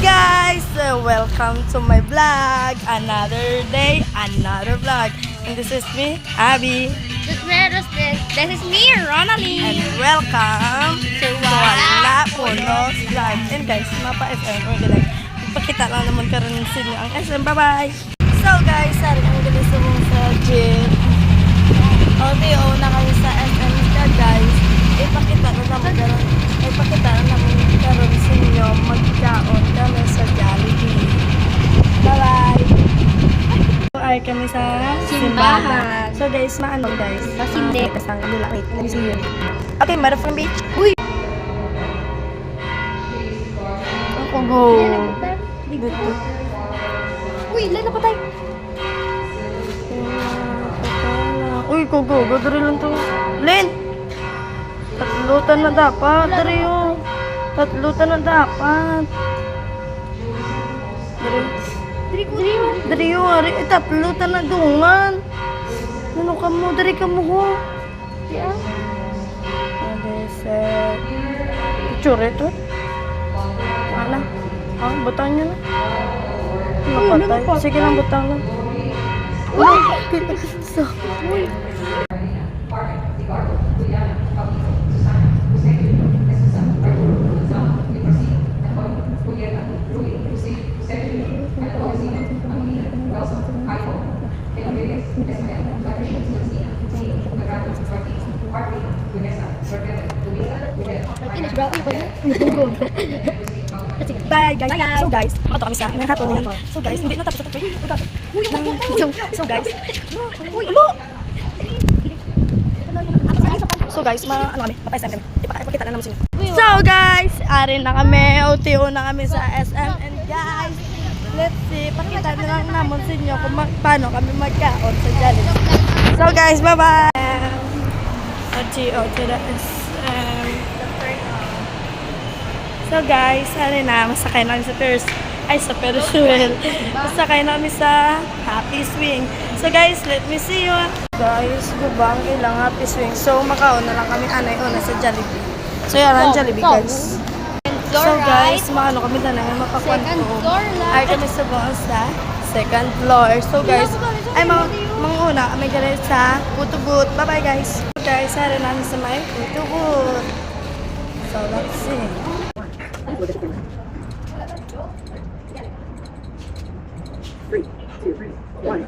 guys! Welcome to my vlog. Another day, another vlog. And this is me, Abby. This is me, Ronaldine. And welcome to Wala Unos Vlog. And guys, mapa-SM ko like, ipakita lang naman karon sa inyo ang SM. Bye-bye! So guys, sorry ang galis mo sa gym. OTO na kayo sa SM ka guys. Ipakita na naman karon. Ipakita na naman karon sa inyo. Magkaon kami sa Jollibee. Bye-bye! Ay kami sa simbahan. So guys, maano guys? Masindi. Kasang nila. Wait, let me see you. Okay, Marathon Beach. Uy! Ako go. Dito. Uy, lalo pa tayo. Uy, go. Dari lang to. Len! Tatlutan na dapat. Dari yun. Tatlutan na dapat. Dari yun. Tatlutan na dungan. Ano ka mo? Dari ka mo ho. Yeah. Picture ito. Ano? Butang niya na. Napatay. Sige lang, butang lang. Uy! So, bye guys. So guys, makato kami sa hapon. So guys, hindi na tapos ito. So guys. Uy, ulo! So guys, ano kami? Papaisan kami. Ipakita na naman sila. So guys, arin na kami. OTO na kami sa SM. And guys, let's see. Pakita na lang naman sa inyo kung paano kami magkaon sa Jollibee. So guys, bye-bye! OTO to the SM. So guys, na, masakay namin sa Ferris wheel. Masakay namin sa Happy Swing. So guys, let me see you. Guys, gubang ilang Happy Swing. So makaon na lang kami anay-una sa Jollibee. So yan ang Jollibee guys. So guys, maano kami na lang mapakwanto. Ay kami sa buong sa second floor. So guys, ay manguna kami galit sa Putugut. Bye bye guys. So guys, hari namin sa may Putugut. So let's see. Three, two, one.